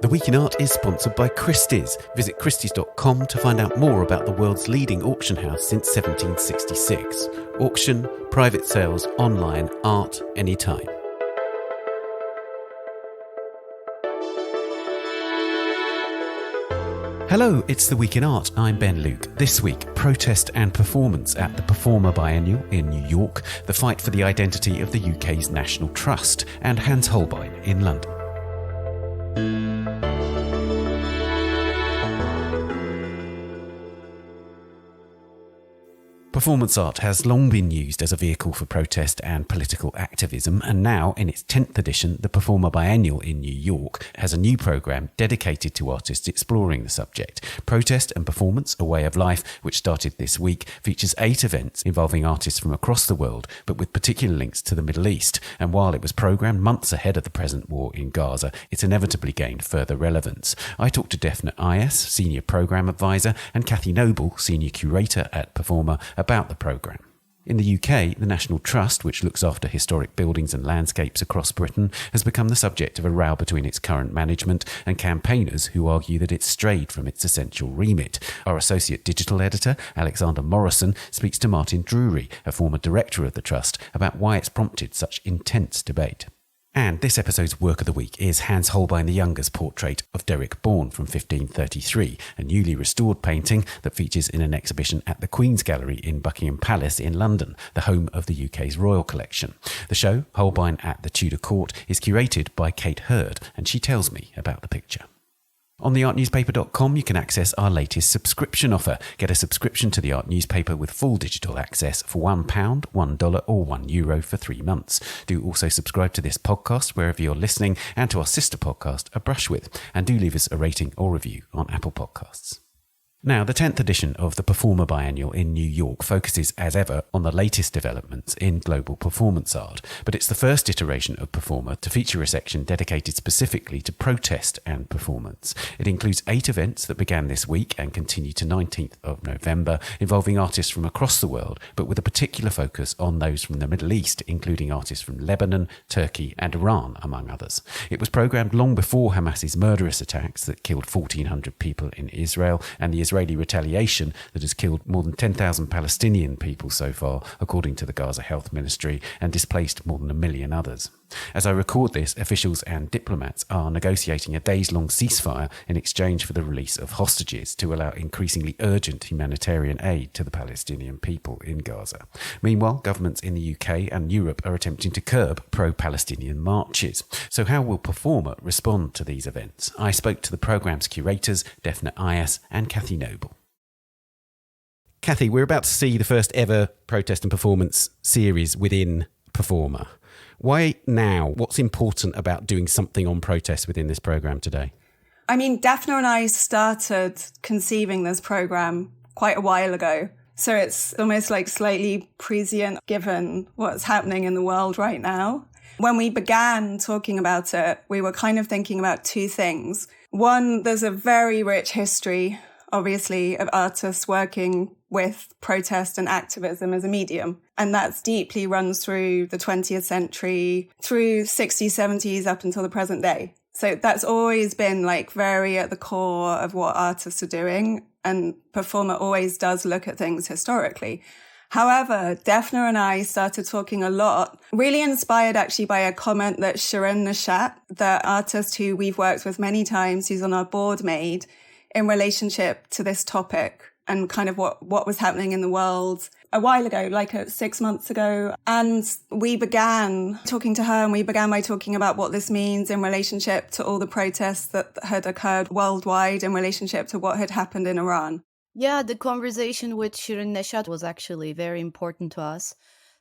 The Week in Art is sponsored by Christie's. Visit christies.com to find out more about the world's leading auction house since 1766. Auction, private sales, online, art, anytime. Hello, it's The Week in Art. I'm Ben Luke. This week, protest and performance at the Performa Biennial in New York, the fight for the identity of the UK's National Trust, and Hans Holbein in London. Performance art has long been used as a vehicle for protest and political activism, and now, in its 10th edition, the Performa Biennial in New York has a new programme dedicated to artists exploring the subject. Protest and Performance, A Way of Life, which started this week, features 8 events involving artists from across the world, but with particular links to the Middle East. And while it was programmed months ahead of the present war in Gaza, it's inevitably gained further relevance. I talked to Defne Ayas, Senior Programme Advisor, and Kathy Noble, Senior Curator at Performa, about the programme. In the UK, the National Trust, which looks after historic buildings and landscapes across Britain, has become the subject of a row between its current management and campaigners who argue that it's strayed from its essential remit. Our Associate Digital Editor, Alexander Morrison, speaks to Martin Drury, a former director of the Trust, about why it's prompted such intense debate. And this episode's Work of the Week is Hans Holbein the Younger's portrait of Derich Born from 1533, a newly restored painting that features in an exhibition at the Queen's Gallery in Buckingham Palace in London, the home of the UK's royal collection. The show, Holbein at the Tudor Court, is curated by Kate Hurd, and she tells me about the picture. On theartnewspaper.com, you can access our latest subscription offer. Get a subscription to the Art Newspaper with full digital access for £1, $1 or €1 for 3 months. Do also subscribe to this podcast wherever you're listening and to our sister podcast, A Brush With. And do leave us a rating or review on Apple Podcasts. Now, the 10th edition of the Performa Biennial in New York focuses, as ever, on the latest developments in global performance art, but it's the first iteration of Performa to feature a section dedicated specifically to protest and performance. It includes 8 events that began this week and continue to 19th of November, involving artists from across the world, but with a particular focus on those from the Middle East, including artists from Lebanon, Turkey and Iran, among others. It was programmed long before Hamas's murderous attacks that killed 1,400 people in Israel and the Israeli retaliation that has killed more than 10,000 Palestinian people so far, according to the Gaza Health Ministry, and displaced more than 1 million others. As I record this, officials and diplomats are negotiating a days-long ceasefire in exchange for the release of hostages to allow increasingly urgent humanitarian aid to the Palestinian people in Gaza. Meanwhile, governments in the UK and Europe are attempting to curb pro-Palestinian marches. So how will Performa respond to these events? I spoke to the programme's curators, Defne Ayas and Kathy Noble. Kathy, we're about to see the first ever protest and performance series within Performa. Why now? What's important about doing something on protest within this programme today? I mean, Defne and I started conceiving this programme quite a while ago. So it's almost like slightly prescient given what's happening in the world right now. When we began talking about it, we were kind of thinking about 2 things. One, there's a very rich history, obviously, of artists working with protest and activism as a medium. And that's deeply runs through the 20th century, through 60s, 70s, up until the present day. So that's always been like very at the core of what artists are doing. And Performa always does look at things historically. However, Defne and I started talking a lot, really inspired actually by a comment that Shirin Neshat, the artist who we've worked with many times, who's on our board, made in relationship to this topic and kind of what was happening in the world a while ago, like 6 months ago. And we began talking to her and we began by talking about what this means in relationship to all the protests that had occurred worldwide in relationship to what had happened in Iran. Yeah, the conversation with Shirin Neshat was actually very important to us.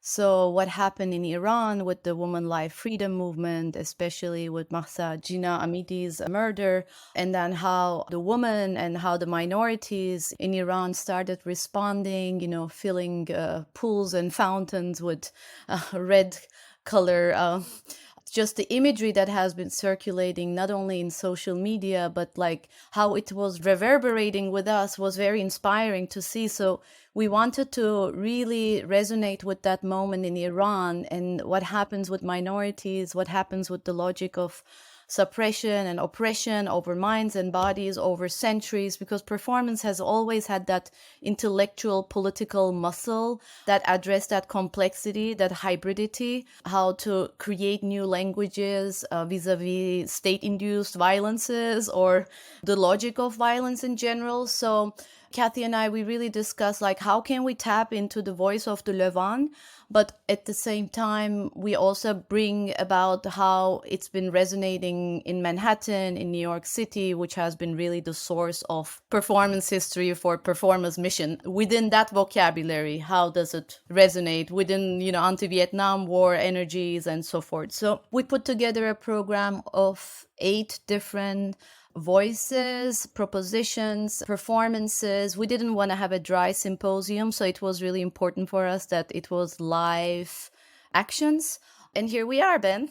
So what happened in Iran with the Women Life Freedom Movement, especially with Mahsa Jina Amidi's murder, and then how the women and how the minorities in Iran started responding, filling pools and fountains with red color. Just the imagery that has been circulating not only in social media, but like how it was reverberating with us was very inspiring to see. So we wanted to really resonate with that moment in Iran and what happens with minorities, what happens with the logic of suppression and oppression over minds and bodies over centuries, because performance has always had that intellectual political muscle that addressed that complexity, that hybridity, how to create new languages vis-a-vis state-induced violences or the logic of violence in general. So Kathy and I, we really discussed like how can we tap into the voice of the Levant, but at the same time, we also bring about how it's been resonating in Manhattan, in New York City, which has been really the source of performance history for Performa's mission. Within that vocabulary, how does it resonate within, anti-Vietnam War energies and so forth? So we put together a program of 8 different voices, propositions, performances. We didn't want to have a dry symposium, so it was really important for us that it was live actions. And here we are, Ben.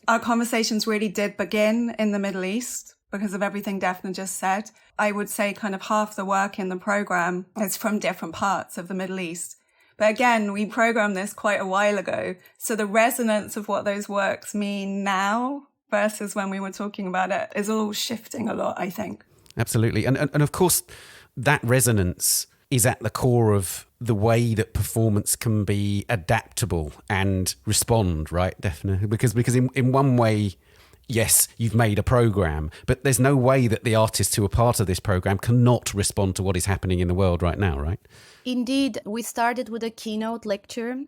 Our conversations really did begin in the Middle East because of everything Defne just said. I would say kind of half the work in the program is from different parts of the Middle East. But again, we programmed this quite a while ago. So the resonance of what those works mean now versus when we were talking about it is all shifting a lot, I think. Absolutely. And of course, that resonance is at the core of the way that performance can be adaptable and respond, right, Defne? Because in one way, yes, you've made a program, but there's no way that the artists who are part of this program cannot respond to what is happening in the world right now, right? Indeed. We started with a keynote lecture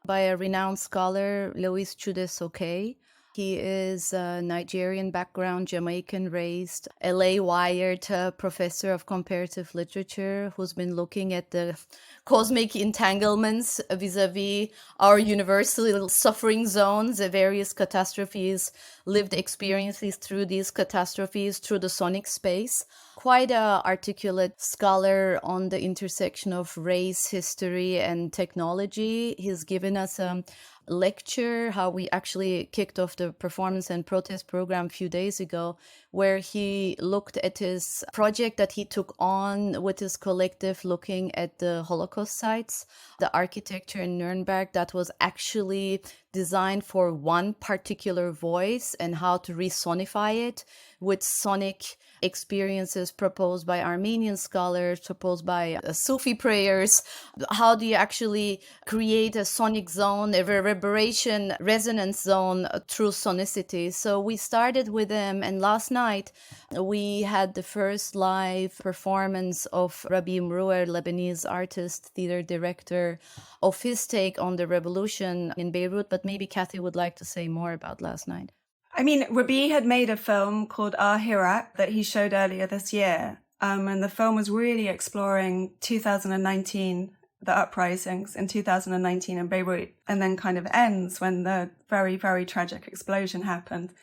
by a renowned scholar, Louis Chude-Soke. He is a Nigerian background, Jamaican raised, LA wired professor of comparative literature who's been looking at the cosmic entanglements vis-a-vis our universal suffering zones, the various catastrophes, lived experiences through these catastrophes, through the sonic space. Quite an articulate scholar on the intersection of race, history, and technology. He's given us a lecture, how we actually kicked off the performance and protest program a few days ago, where he looked at his project that he took on with his collective, looking at the Holocaust sites, the architecture in Nuremberg that was actually designed for one particular voice, and how to resonify it with sonic experiences proposed by Armenian scholars, proposed by Sufi prayers. How do you actually create a sonic zone, a reverberation resonance zone through sonicity? So we started with them, and last night we had the first live performance of Rabih Mrouer, Lebanese artist, theater director, of his take on the revolution in Beirut. But maybe Kathy would like to say more about last night. I mean, Rabih had made a film called Our Hirak that he showed earlier this year. And the film was really exploring 2019, the uprisings in 2019 in Beirut, and then kind of ends when the very, very tragic explosion happened.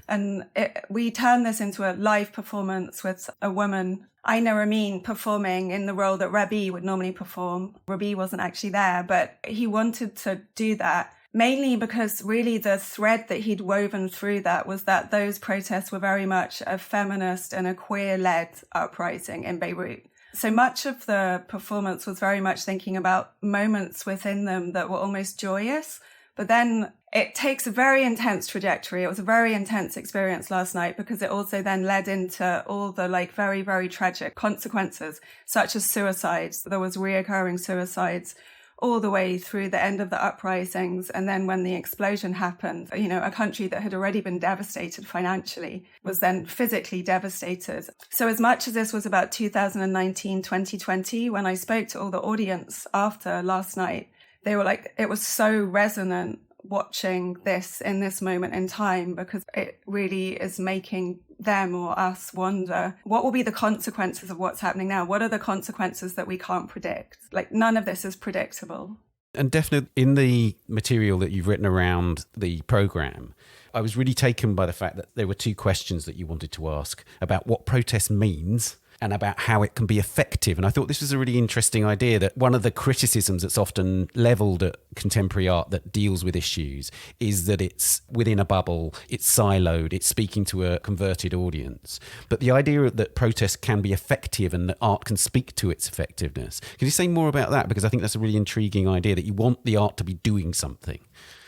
And we turned this into a live performance with a woman, Aina Ramin, performing in the role that Rabih would normally perform. Rabih wasn't actually there, but he wanted to do that. Mainly because really the thread that he'd woven through that was that those protests were very much a feminist and a queer-led uprising in Beirut. So much of the performance was very much thinking about moments within them that were almost joyous. But then it takes a very intense trajectory. It was a very intense experience last night because it also then led into all the very, very tragic consequences, such as suicides. There was reoccurring suicides all the way through the end of the uprisings. And then when the explosion happened, a country that had already been devastated financially was then physically devastated. So as much as this was about 2019, 2020, when I spoke to all the audience after last night, they were like, it was so resonant watching this in this moment in time, because it really is making them or us wonder, what will be the consequences of what's happening now? What are the consequences that we can't predict? None of this is predictable. And definitely in the material that you've written around the programme, I was really taken by the fact that there were 2 questions that you wanted to ask about what protest means and about how it can be effective. And I thought this was a really interesting idea, that one of the criticisms that's often levelled at contemporary art that deals with issues is that it's within a bubble, it's siloed, it's speaking to a converted audience. But the idea that protest can be effective and that art can speak to its effectiveness. Can you say more about that? Because I think that's a really intriguing idea, that you want the art to be doing something.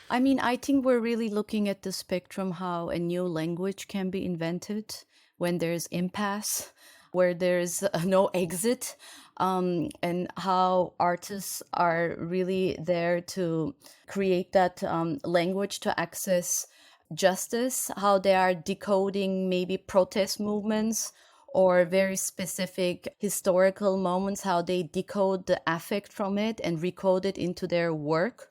I mean, I think we're really looking at the spectrum, how a new language can be invented when there's impasse, where there's no exit, and how artists are really there to create that language to access justice, how they are decoding maybe protest movements or very specific historical moments, how they decode the affect from it and recode it into their work,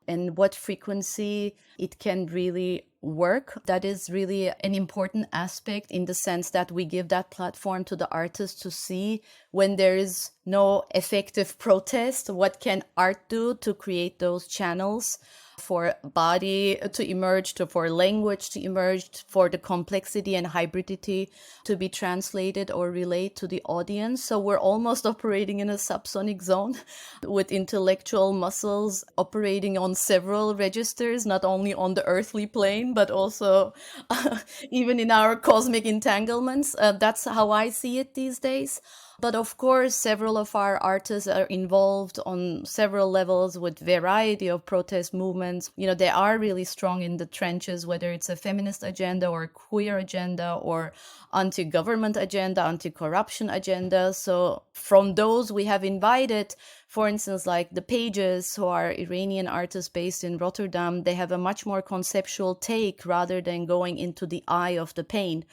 and what frequency it can really work. That is really an important aspect, in the sense that we give that platform to the artists to see when there is no effective protest, what can art do to create those channels for body to emerge, for language to emerge, for the complexity and hybridity to be translated or relayed to the audience. So we're almost operating in a subsonic zone with intellectual muscles operating on several registers, not only on the earthly plane, but also even in our cosmic entanglements. That's how I see it these days. But of course, several of our artists are involved on several levels with variety of protest movements. You know, they are really strong in the trenches, whether it's a feminist agenda or queer agenda or anti-government agenda, anti-corruption agenda. So from those, we have invited, for instance, like the Pages, who are Iranian artists based in Rotterdam. They have a much more conceptual take rather than going into the eye of the pain.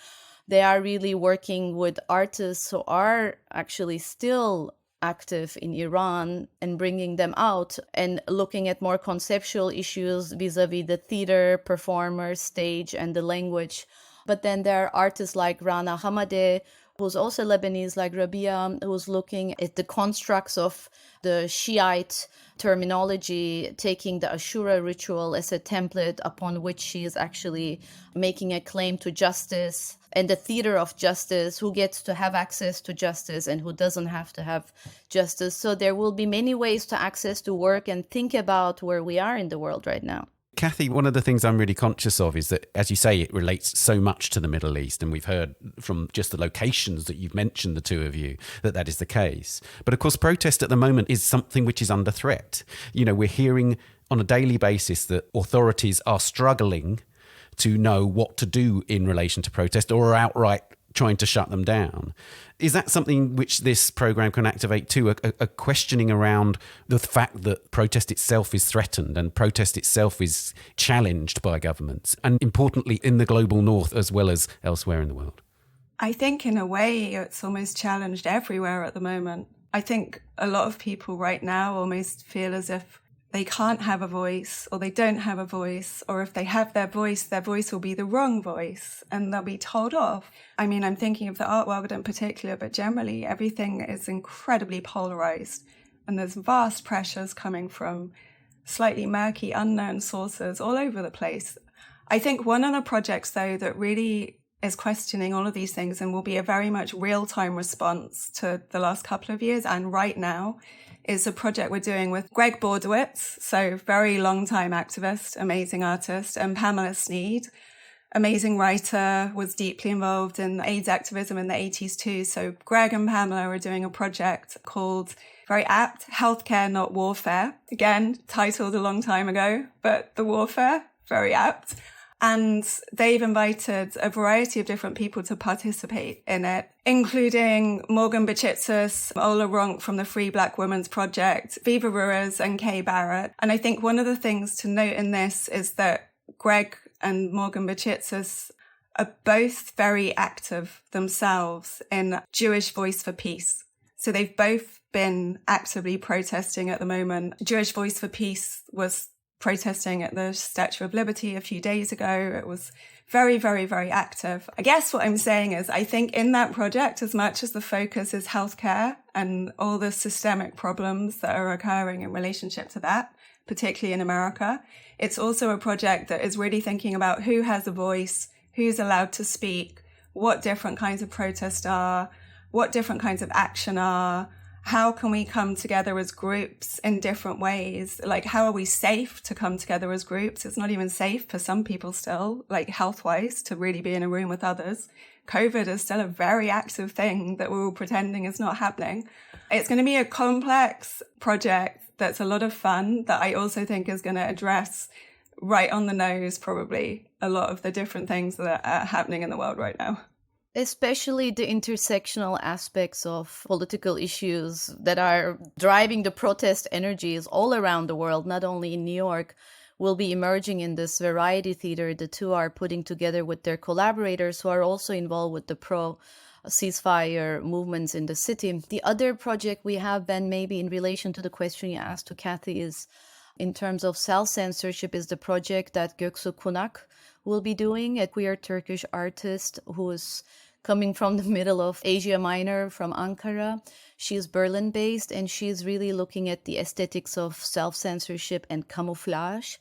They are really working with artists who are actually still active in Iran and bringing them out and looking at more conceptual issues vis-a-vis the theater, performers, stage, and the language. But then there are artists like Rana Hamadeh, who's also Lebanese, like Rabia, who's looking at the constructs of the Shiite terminology, taking the Ashura ritual as a template upon which she is actually making a claim to justice, and the theater of justice, who gets to have access to justice and who doesn't have to have justice. So there will be many ways to access the work and think about where we are in the world right now. Kathy, one of the things I'm really conscious of is that, as you say, it relates so much to the Middle East. And we've heard from just the locations that you've mentioned, the two of you, that that is the case. But of course, protest at the moment is something which is under threat. You know, we're hearing on a daily basis that authorities are struggling to know what to do in relation to protest, or are outright trying to shut them down. Is that something which this programme can activate too, a questioning around the fact that protest itself is threatened and protest itself is challenged by governments, and importantly in the global north as well as elsewhere in the world? I think in a way it's almost challenged everywhere at the moment. I think a lot of people right now almost feel as if they can't have a voice, or they don't have a voice, or if they have their voice will be the wrong voice and they'll be told off. I mean, I'm thinking of the art world in particular, but generally everything is incredibly polarized, and there's vast pressures coming from slightly murky, unknown sources all over the place. I think one of the projects, though, that really is questioning all of these things and will be a very much real-time response to the last couple of years and right now, is a project we're doing with Greg Bordewitz, so very long-time activist, amazing artist, and Pamela Sneed, amazing writer, was deeply involved in AIDS activism in the 80s too. So Greg and Pamela are doing a project called, very apt, Healthcare Not Warfare. Again, titled a long time ago, but the warfare, very apt. And they've invited a variety of different people to participate in it, including Morgan Bachitsis, Ola Ronk from the Free Black Women's Project, Viva Ruiz and Kay Barrett. And I think one of the things to note in this is that Greg and Morgan Bachitsis are both very active themselves in Jewish Voice for Peace. So they've both been actively protesting at the moment. Jewish Voice for Peace was protesting at the Statue of Liberty a few days ago. It was very, very, very active. I guess what I'm saying is I think in that project, as much as the focus is healthcare and all the systemic problems that are occurring in relationship to that, particularly in America, it's also a project that is really thinking about who has a voice, who's allowed to speak, what different kinds of protest are, what different kinds of action are, how can we come together as groups in different ways? Like, how are we safe to come together as groups? It's not even safe for some people still, like health-wise, to really be in a room with others. COVID is still a very active thing that we're all pretending is not happening. It's going to be a complex project that's a lot of fun, that I also think is going to address right on the nose, probably, a lot of the different things that are happening in the world right now. Especially the intersectional aspects of political issues that are driving the protest energies all around the world, not only in New York, will be emerging in this variety theater the two are putting together with their collaborators who are also involved with the pro-ceasefire movements in the city. The other project we have, Ben, maybe in relation to the question you asked to Kathy, is in terms of self-censorship, is the project that Göksu Kunak will be doing, a queer Turkish artist who is coming from the middle of Asia Minor, from Ankara. She's Berlin-based, and she's really looking at the aesthetics of self-censorship and camouflage,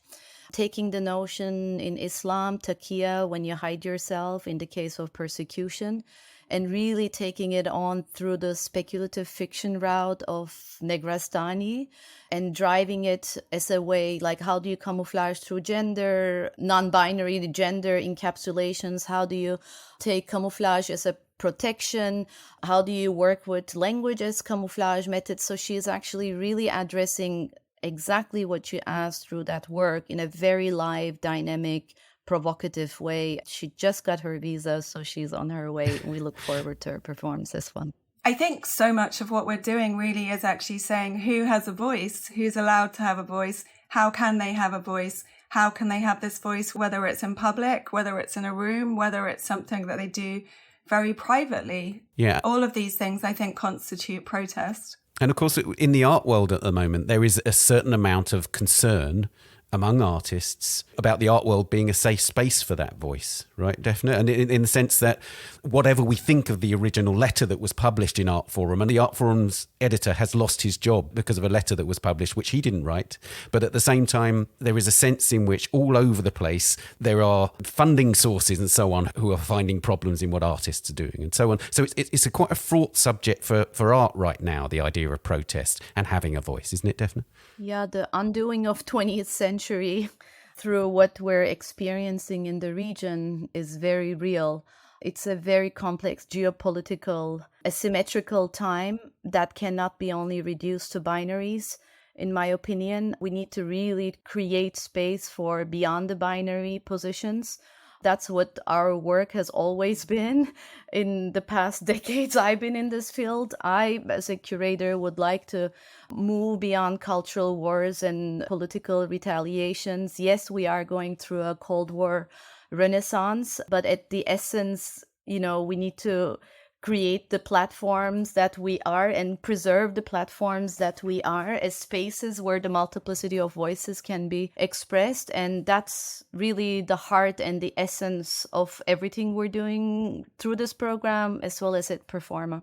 taking the notion in Islam, taqiyya, when you hide yourself in the case of persecution, and really taking it on through the speculative fiction route of Negrestani and driving it as a way, like, how do you camouflage through gender, non-binary gender encapsulations? How do you take camouflage as a protection? How do you work with language as camouflage methods? So she is actually really addressing exactly what you asked through that work in a very live, dynamic, provocative way. She just got her visa, so she's on her way. We look forward to her performance this one. I think so much of what we're doing really is actually saying who has a voice, who's allowed to have a voice, how can they have a voice, how can they have this voice, whether it's in public, whether it's in a room, whether it's something that they do very privately. Yeah. All of these things, I think, constitute protest. And of course, in the art world at the moment, there is a certain amount of concern among artists about the art world being a safe space for that voice, right, Defne? And in the sense that whatever we think of the original letter that was published in Art Forum, and the Art Forum's editor has lost his job because of a letter that was published, which he didn't write. But at the same time, there is a sense in which all over the place, there are funding sources and so on who are finding problems in what artists are doing and so on. So it's quite a fraught subject for art right now, the idea of protest and having a voice, isn't it, Defne? Yeah, the undoing of 20th century through what we're experiencing in the region is very real. It's a very complex geopolitical, asymmetrical time that cannot be only reduced to binaries. In my opinion, we need to really create space for beyond the binary positions. That's what our work has always been in the past decades I've been in this field. I, as a curator, would like to move beyond cultural wars and political retaliations. Yes, we are going through a Cold War renaissance, but at the essence, we need to create the platforms that we are and preserve the platforms that we are as spaces where the multiplicity of voices can be expressed. And that's really the heart and the essence of everything we're doing through this program, as well as at Performa.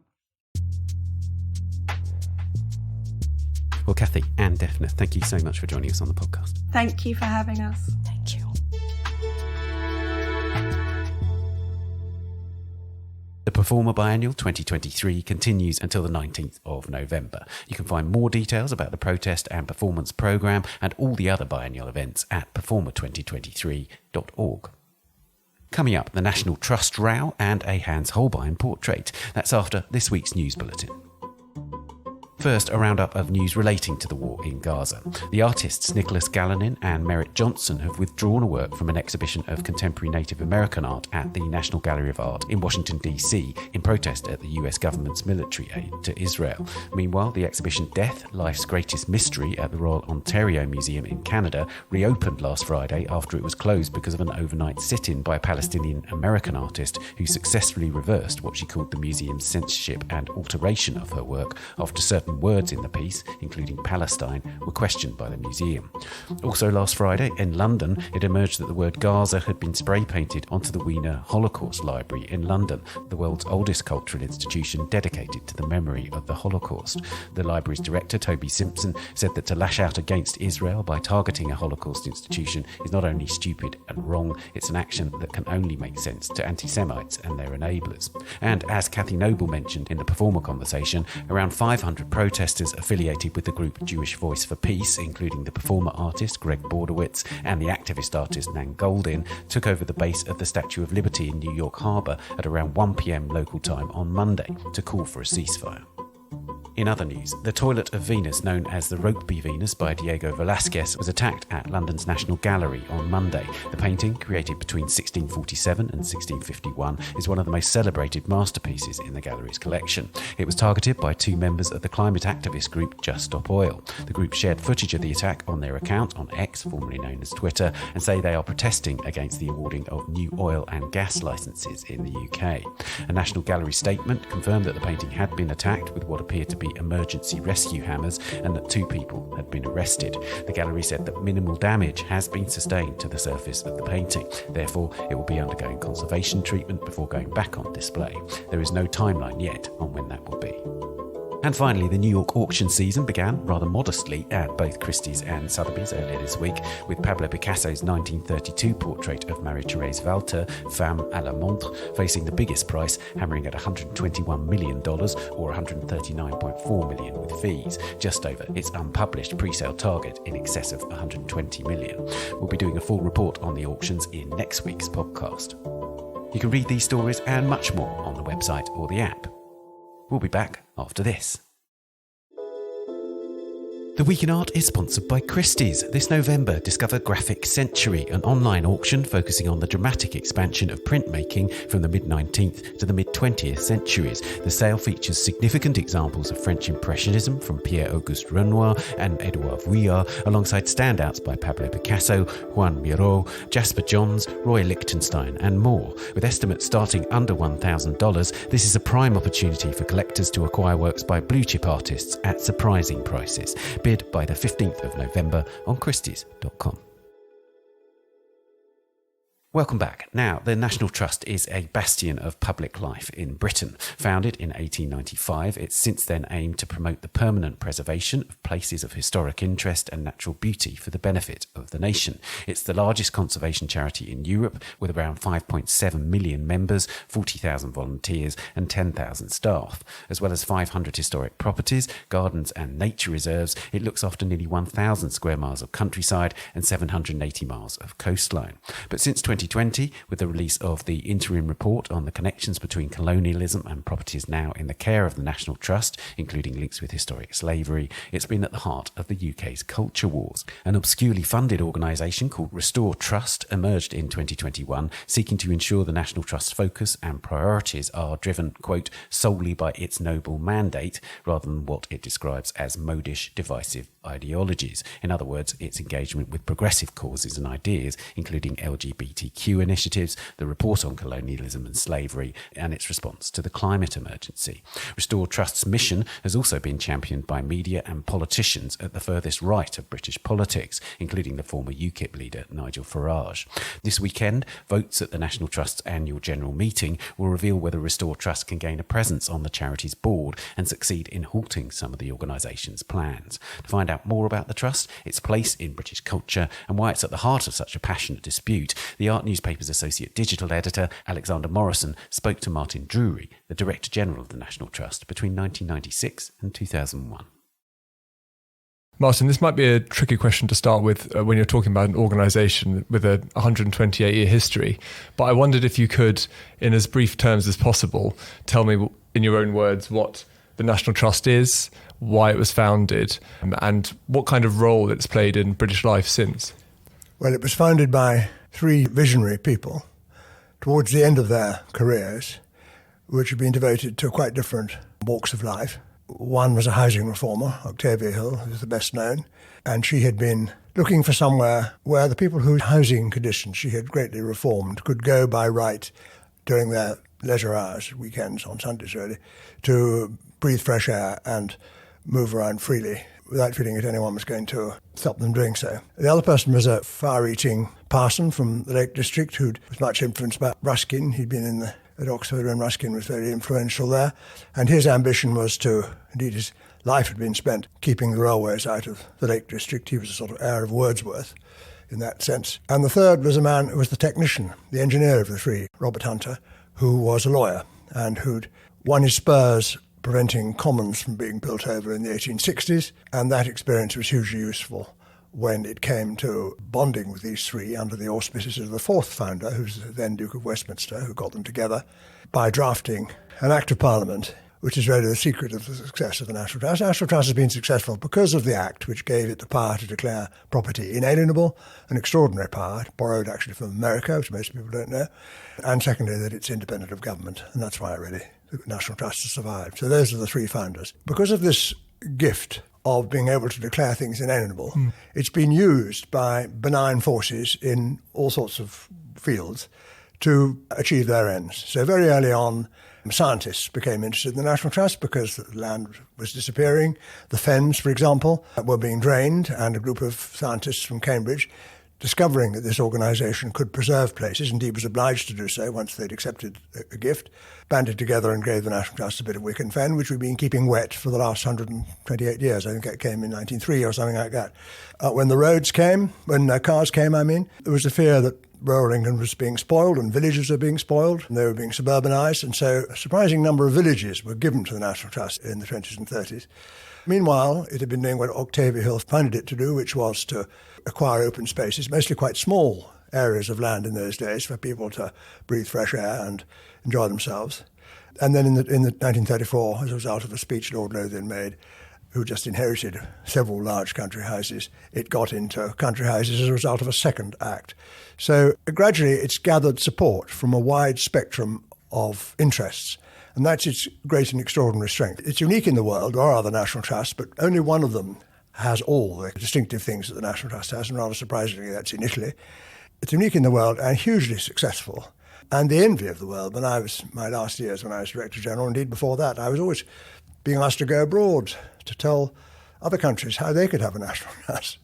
Well, Kathy and Defne, thank you so much for joining us on the podcast. Thank you for having us. Thank you. The Performa Biennial 2023 continues until the 19th of November. You can find more details about the protest and performance programme and all the other biennial events at performa2023.org. Coming up, the National Trust row and a Hans Holbein portrait. That's after this week's news bulletin. First, a roundup of news relating to the war in Gaza. The artists Nicholas Galanin and Merritt Johnson have withdrawn a work from an exhibition of contemporary Native American art at the National Gallery of Art in Washington, D.C., in protest at the US government's military aid to Israel. Meanwhile, the exhibition Death, Life's Greatest Mystery at the Royal Ontario Museum in Canada reopened last Friday after it was closed because of an overnight sit-in by a Palestinian American artist who successfully reversed what she called the museum's censorship and alteration of her work after certain words in the piece, including Palestine, were questioned by the museum. Also last Friday, in London, it emerged that the word Gaza had been spray-painted onto the Wiener Holocaust Library in London, the world's oldest cultural institution dedicated to the memory of the Holocaust. The library's director, Toby Simpson, said that to lash out against Israel by targeting a Holocaust institution is not only stupid and wrong, it's an action that can only make sense to anti-Semites and their enablers. And as Kathy Noble mentioned in the Performa conversation, around 500 protesters affiliated with the group Jewish Voice for Peace, including the performer artist Greg Bordowitz and the activist artist Nan Goldin, took over the base of the Statue of Liberty in New York Harbour at around 1 p.m. local time on Monday to call for a ceasefire. In other news, the Toilet of Venus, known as the Rokeby Venus by Diego Velázquez, was attacked at London's National Gallery on Monday. The painting, created between 1647 and 1651, is one of the most celebrated masterpieces in the gallery's collection. It was targeted by two members of the climate activist group Just Stop Oil. The group shared footage of the attack on their account on X, formerly known as Twitter, and say they are protesting against the awarding of new oil and gas licences in the UK. A National Gallery statement confirmed that the painting had been attacked with what appeared to be emergency rescue hammers and that two people had been arrested. The gallery said that minimal damage has been sustained to the surface of the painting. Therefore, it will be undergoing conservation treatment before going back on display. There is no timeline yet on when that will be. And finally, the New York auction season began rather modestly at both Christie's and Sotheby's earlier this week, with Pablo Picasso's 1932 portrait of Marie-Thérèse Walter, Femme à la Montre, facing the biggest price, hammering at $121 million or $139.4 million with fees, just over its unpublished pre-sale target in excess of $120 million. We'll be doing a full report on the auctions in next week's podcast. You can read these stories and much more on the website or the app. We'll be back after this. The Week in Art is sponsored by Christie's. This November, discover Graphic Century, an online auction focusing on the dramatic expansion of printmaking from the mid-19th to the mid-20th centuries. The sale features significant examples of French Impressionism from Pierre-Auguste Renoir and Edouard Vuillard, alongside standouts by Pablo Picasso, Juan Miró, Jasper Johns, Roy Lichtenstein, and more. With estimates starting under $1,000, this is a prime opportunity for collectors to acquire works by blue-chip artists at surprising prices. Bid by the 15th of November on Christie's.com. Welcome back. Now, the National Trust is a bastion of public life in Britain. Founded in 1895, it's since then aimed to promote the permanent preservation of places of historic interest and natural beauty for the benefit of the nation. It's the largest conservation charity in Europe, with around 5.7 million members, 40,000 volunteers and 10,000 staff. As well as 500 historic properties, gardens and nature reserves, it looks after nearly 1,000 square miles of countryside and 780 miles of coastline. But since 2020, with the release of the interim report on the connections between colonialism and properties now in the care of the National Trust, including links with historic slavery, it's been at the heart of the UK's culture wars. An obscurely funded organisation called Restore Trust emerged in 2021, seeking to ensure the National Trust's focus and priorities are driven, quote, solely by its noble mandate, rather than what it describes as modish, divisive ideologies. In other words, its engagement with progressive causes and ideas, including LGBTQ initiatives, the report on colonialism and slavery, and its response to the climate emergency. Restore Trust's mission has also been championed by media and politicians at the furthest right of British politics, including the former UKIP leader Nigel Farage. This weekend, votes at the National Trust's annual general meeting will reveal whether Restore Trust can gain a presence on the charity's board and succeed in halting some of the organisation's plans. To find out more about the Trust, its place in British culture, and why it's at the heart of such a passionate dispute, the Art Newspaper's associate digital editor, Alexander Morrison, spoke to Martin Drury, the Director General of the National Trust, between 1996 and 2001. Martin, this might be a tricky question to start with when you're talking about an organisation with a 128-year history, but I wondered if you could, in as brief terms as possible, tell me in your own words what the National Trust is, why it was founded, and what kind of role it's played in British life since. Well, it was founded by three visionary people towards the end of their careers, which had been devoted to quite different walks of life. One was a housing reformer, Octavia Hill, who's the best known, and she had been looking for somewhere where the people whose housing conditions she had greatly reformed could go by right during their leisure hours, weekends, on Sundays really, to breathe fresh air and move around freely without feeling that anyone was going to stop them doing so. The other person was a far-reaching parson from the Lake District who was much influenced by Ruskin. He'd been at Oxford when Ruskin was very influential there, and his ambition was to, indeed his life had been spent keeping the railways out of the Lake District. He was a sort of heir of Wordsworth in that sense. And the third was a man who was the technician, the engineer of the three, Robert Hunter, who was a lawyer and who'd won his spurs preventing commons from being built over in the 1860s, and that experience was hugely useful when it came to bonding with these three under the auspices of the fourth founder, who's the then Duke of Westminster, who got them together by drafting an Act of Parliament which is really the secret of the success of the National Trust. The National Trust has been successful because of the Act, which gave it the power to declare property inalienable, an extraordinary power, borrowed actually from America, which most people don't know, and secondly, that it's independent of government, and that's why really the National Trust has survived. So those are the three founders. Because of this gift of being able to declare things inalienable, it's been used by benign forces in all sorts of fields to achieve their ends. So very early on, scientists became interested in the National Trust because the land was disappearing. The fens, for example, were being drained, and a group of scientists from Cambridge, discovering that this organisation could preserve places, indeed was obliged to do so once they'd accepted a gift, banded together and gave the National Trust a bit of Wicken Fen, which we've been keeping wet for the last 128 years. I think it came in 1903 or something like that. When the roads came, when cars came, there was a fear that rural England was being spoiled and villages were being spoiled and they were being suburbanised, and so a surprising number of villages were given to the National Trust in the 20s and 30s. Meanwhile, it had been doing what Octavia Hill funded it to do, which was to acquire open spaces, mostly quite small areas of land in those days for people to breathe fresh air and enjoy themselves. And then in 1934, as a result of a speech Lord Lothian made, who just inherited several large country houses, it got into country houses as a result of a second act. So gradually it's gathered support from a wide spectrum of interests, and that's its great and extraordinary strength. It's unique in the world. There are other national trusts, but only one of them has all the distinctive things that the National Trust has, and rather surprisingly that's in Italy. It's unique in the world and hugely successful, and the envy of the world. When I was, my last years when I was Director General, indeed before that, I was always being asked to go abroad to tell other countries how they could have a national trust.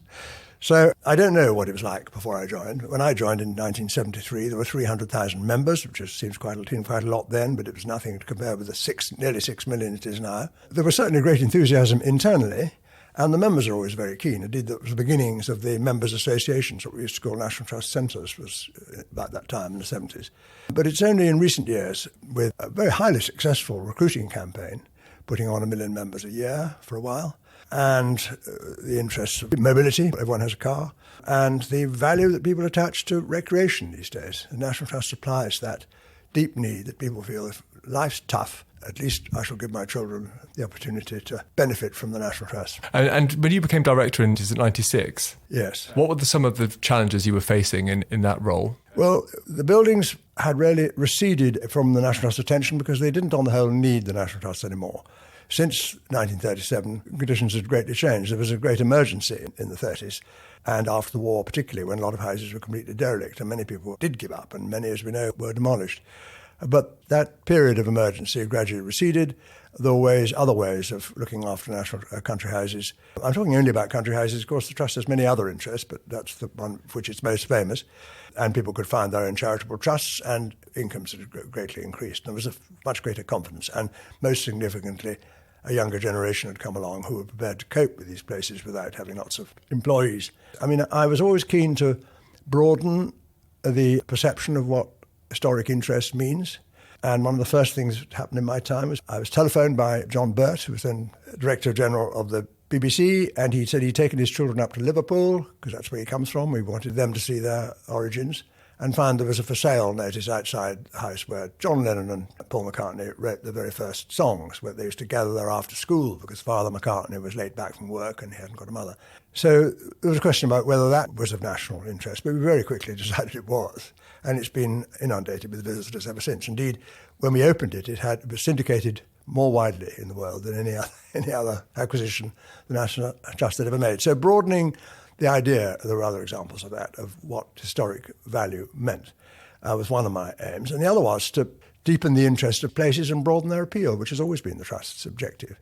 So I don't know what it was like before I joined. When I joined in 1973, there were 300,000 members, which seems quite a lot then, but it was nothing to compare with the nearly 6 million it is now. There was certainly great enthusiasm internally, and the members are always very keen. Indeed, that was the beginnings of the members' associations, what we used to call National Trust Centres, was about that time in the 70s. But it's only in recent years, with a very highly successful recruiting campaign, putting on 1 million members a year for a while, and the interests of mobility, everyone has a car, and the value that people attach to recreation these days. The National Trust supplies that deep need that people feel if life's tough, at least I shall give my children the opportunity to benefit from the National Trust. And when you became director in 96? Yes. What were some of the challenges you were facing in that role? Well, the buildings had really receded from the National Trust's attention because they didn't on the whole need the National Trust anymore. Since 1937, conditions had greatly changed. There was a great emergency in the 30s, and after the war particularly, when a lot of houses were completely derelict, and many people did give up, and many, as we know, were demolished. But that period of emergency gradually receded. There were other ways of looking after national country houses. I'm talking only about country houses. Of course, the Trust has many other interests, but that's the one for which it's most famous. And people could find their own charitable trusts, and incomes had greatly increased. And there was a much greater confidence. And most significantly, a younger generation had come along who were prepared to cope with these places without having lots of employees. I mean, I was always keen to broaden the perception of what historic interest means. And one of the first things that happened in my time was I was telephoned by John Burt, who was then Director General of the BBC, and he said he'd taken his children up to Liverpool, because that's where he comes from. We wanted them to see their origins, and found there was a for sale notice outside the house where John Lennon and Paul McCartney wrote the very first songs, where they used to gather there after school because Father McCartney was late back from work and he hadn't got a mother. So there was a question about whether that was of national interest, but we very quickly decided it was. And it's been inundated with visitors ever since. Indeed, when we opened it, it was syndicated more widely in the world than any other acquisition the National Trust had ever made. So broadening the idea, there were other examples of that, of what historic value meant, was one of my aims. And the other was to deepen the interest of places and broaden their appeal, which has always been the Trust's objective.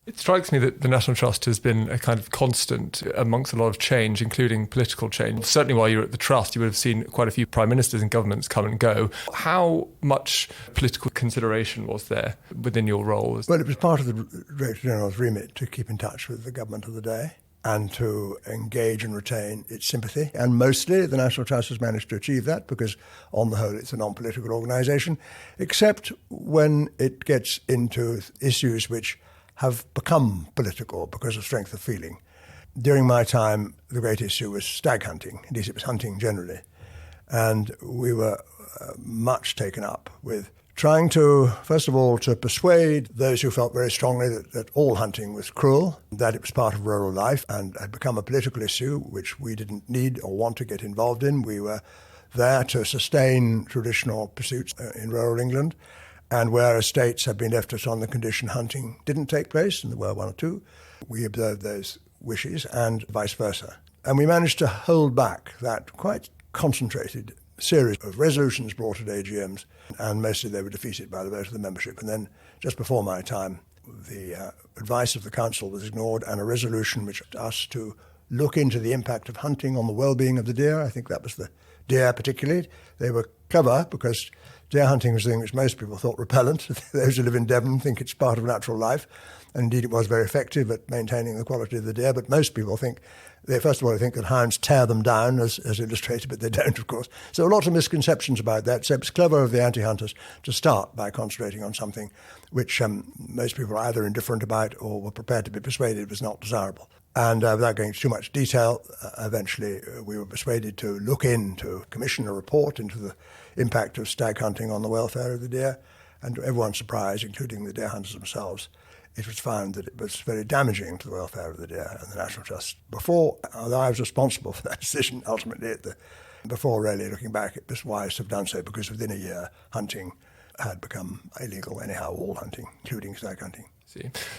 It strikes me that the National Trust has been a kind of constant amongst a lot of change, including political change. Certainly while you were at the Trust, you would have seen quite a few prime ministers and governments come and go. How much political consideration was there within your role? Well, it was part of the Director General's remit to keep in touch with the government of the day and to engage and retain its sympathy. And mostly the National Trust has managed to achieve that because, on the whole, it's a non-political organisation, except when it gets into issues which have become political because of strength of feeling. During my time, the great issue was stag hunting. Indeed, it was hunting generally. And we were much taken up with trying to, first of all, to persuade those who felt very strongly that all hunting was cruel, that it was part of rural life and had become a political issue which we didn't need or want to get involved in. We were there to sustain traditional pursuits in rural England, and where estates had been left us on the condition hunting didn't take place, and there were one or two, we observed those wishes and vice versa. And we managed to hold back that quite concentrated series of resolutions brought at AGMs, and mostly they were defeated by the vote of the membership. And then, just before my time, the advice of the council was ignored, and a resolution which asked us to look into the impact of hunting on the well-being of the deer. I think that was the deer particularly. They were clever because deer hunting was a thing which most people thought repellent. Those who live in Devon think it's part of natural life. And indeed it was very effective at maintaining the quality of the deer, but most people think, first of all, they think that hounds tear them down, as illustrated, but they don't, of course. So lots of misconceptions about that. So it's clever of the anti-hunters to start by concentrating on something which most people are either indifferent about or were prepared to be persuaded was not desirable. And without going into too much detail, eventually we were persuaded to look into, commission a report into the impact of stag hunting on the welfare of the deer. And to everyone's surprise, including the deer hunters themselves, it was found that it was very damaging to the welfare of the deer, and the National Trust, although I was responsible for that decision ultimately, before really looking back, it was wise to have done so, because within a year hunting had become illegal anyhow, all hunting, including stag hunting.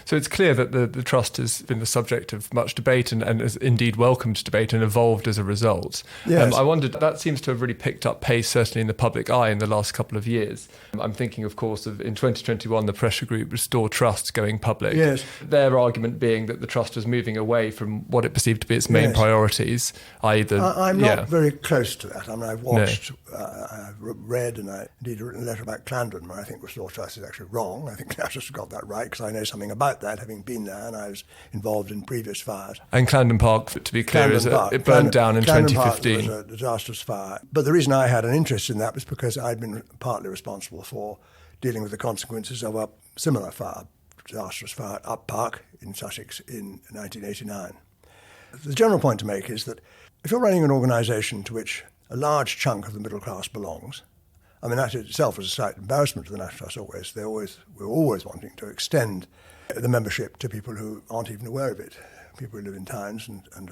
So it's clear that the Trust has been the subject of much debate and has indeed welcomed debate and evolved as a result. Yes. I wondered, that seems to have really picked up pace, certainly in the public eye in the last couple of years. I'm thinking, of course, of in 2021, the pressure group Restore Trust going public. Yes. Their argument being that the Trust was moving away from what it perceived to be its main priorities, i.e. I'm not very close to that. I mean, I've watched, I've read, and I indeed written a letter about Clarendon where I think Restore Trust is actually wrong. I think Clarendon just got that right, because I know something about that, having been there, and I was involved in previous fires. And Clarendon Park, to be clear, it burned down in Clarendon 2015. Park was a disastrous fire. But the reason I had an interest in that was because I'd been partly responsible for dealing with the consequences of a similar fire, disastrous fire at Up Park in Sussex in 1989. The general point to make is that if you're running an organisation to which a large chunk of the middle class belongs, I mean, that itself was a slight embarrassment to the National Trust. We're always wanting to extend the membership to people who aren't even aware of it, people who live in towns and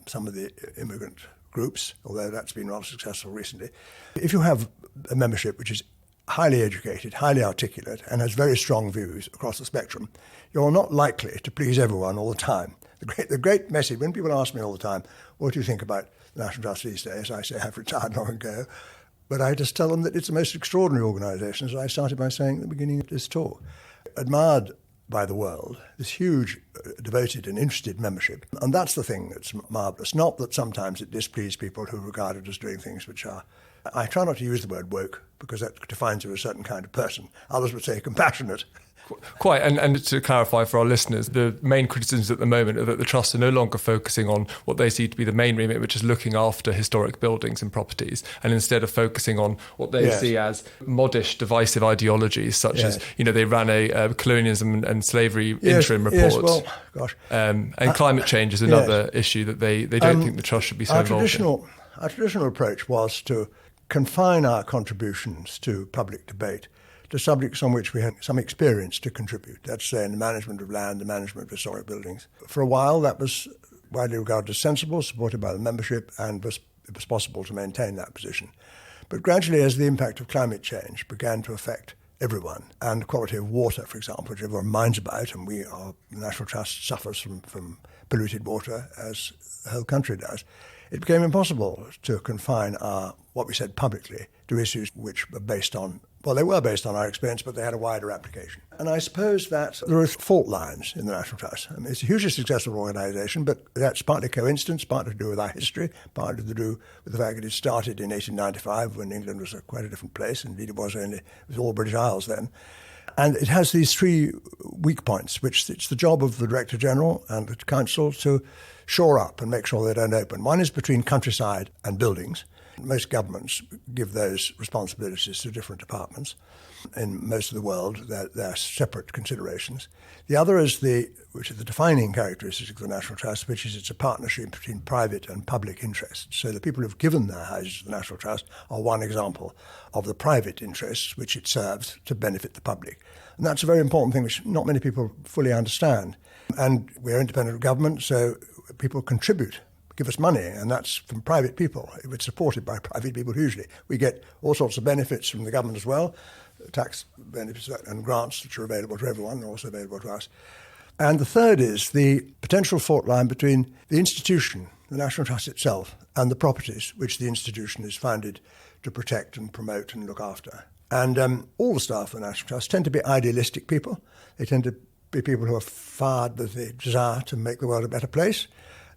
some of the immigrant groups, although that's been rather successful recently. If you have a membership which is highly educated, highly articulate, and has very strong views across the spectrum, you're not likely to please everyone all the time. The great message, when people ask me all the time, what do you think about the National Trust these days? I say, I've retired long ago. But I just tell them that it's the most extraordinary organisation, as I started by saying at the beginning of this talk. Admired by the world, this huge, devoted and interested membership. And that's the thing that's marvellous. Not that sometimes it displeases people who regard it as doing things which are... I try not to use the word woke, because that defines you as a certain kind of person. Others would say compassionate. Quite, and to clarify for our listeners, the main criticisms at the moment are that the Trust are no longer focusing on what they see to be the main remit, which is looking after historic buildings and properties, and instead of focusing on what they see as modish, divisive ideologies, such as, they ran a colonialism and slavery interim report. Yes, well, gosh. And climate change is another issue that they don't think the Trust should be so involved in. Our traditional approach was to confine our contributions to public debate to subjects on which we had some experience to contribute. That's, say, in the management of land, the management of historic buildings. For a while, that was widely regarded as sensible, supported by the membership, and it was possible to maintain that position. But gradually, as the impact of climate change began to affect everyone, and the quality of water, for example, which everyone minds about, and the National Trust suffers from polluted water, as the whole country does, it became impossible to confine what we said publicly to issues which were based on, well, they were based on our experience, but they had a wider application. And I suppose that there are fault lines in the National Trust. I mean, it's a hugely successful organisation, but that's partly coincidence, partly to do with our history, partly to do with the fact that it started in 1895 when England was quite a different place. Indeed, it was all British Isles then. And it has these three weak points, which it's the job of the Director General and the Council to shore up and make sure they don't open. One is between countryside and buildings. Most governments give those responsibilities to different departments. In most of the world, they're separate considerations. The other is which is the defining characteristic of the National Trust, which is it's a partnership between private and public interests. So the people who've given their houses to the National Trust are one example of the private interests which it serves to benefit the public. And that's a very important thing which not many people fully understand. And we're independent of government, so people contribute, give us money, and that's from private people. It's supported by private people hugely. We get all sorts of benefits from the government as well, tax benefits and grants which are available to everyone, are also available to us. And the third is the potential fault line between the institution, the National Trust itself, and the properties which the institution is founded to protect and promote and look after. And all the staff of the National Trust tend to be idealistic people. They tend to be people who are fired with the desire to make the world a better place.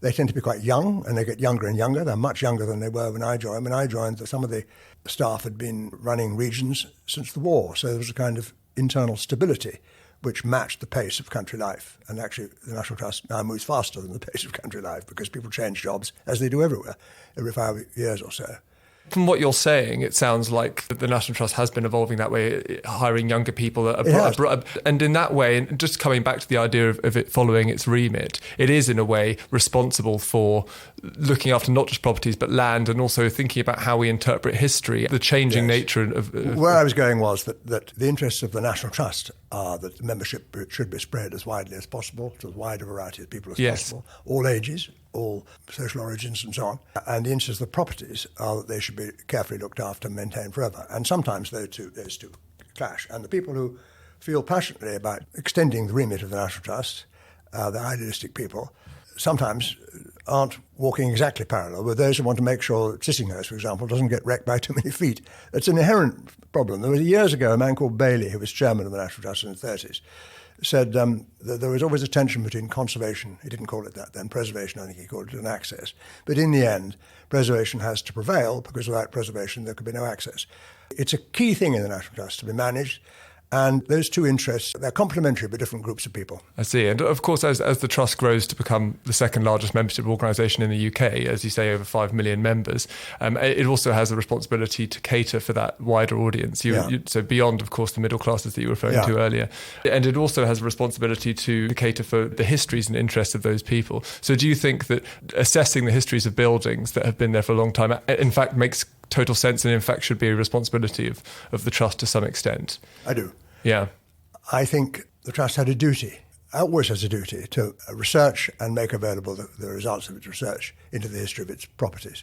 They tend to be quite young, and they get younger and younger. They're much younger than they were when I joined. When I joined, some of the staff had been running regions since the war, so there was a kind of internal stability which matched the pace of country life. And actually, the National Trust now moves faster than the pace of country life because people change jobs, as they do everywhere, every 5 years or so. From what you're saying, it sounds like the National Trust has been evolving that way, hiring younger people. And in that way, and just coming back to the idea of it following its remit, it is in a way responsible for looking after not just properties but land, and also thinking about how we interpret history, the changing nature of... Where I was going was that the interests of the National Trust are that membership should be spread as widely as possible to as wide a variety of people as possible, all ages, all social origins and so on. And the interests of the properties are that they should be carefully looked after and maintained forever. And sometimes those two clash. And the people who feel passionately about extending the remit of the National Trust, the idealistic people, sometimes aren't walking exactly parallel with those who want to make sure that Sissinghurst, for example, doesn't get wrecked by too many feet. It's an inherent problem. There was years ago a man called Bailey, who was chairman of the National Trust in the 30s, said that there was always a tension between conservation, he didn't call it that then, preservation, I think he called it, and access. But in the end, preservation has to prevail, because without preservation there could be no access. It's a key thing in the National Trust to be managed, and those two interests, they're complementary but different groups of people. I see. And of course, as the Trust grows to become the second largest membership organisation in the UK, as you say, over 5 million members, it also has a responsibility to cater for that wider audience. So beyond, of course, the middle classes that you were referring to earlier. And it also has a responsibility to cater for the histories and interests of those people. So do you think that assessing the histories of buildings that have been there for a long time, in fact, makes total sense and in fact should be a responsibility of the Trust to some extent? I do. Yeah. I think the Trust had a duty, always has a duty, to research and make available the results of its research into the history of its properties.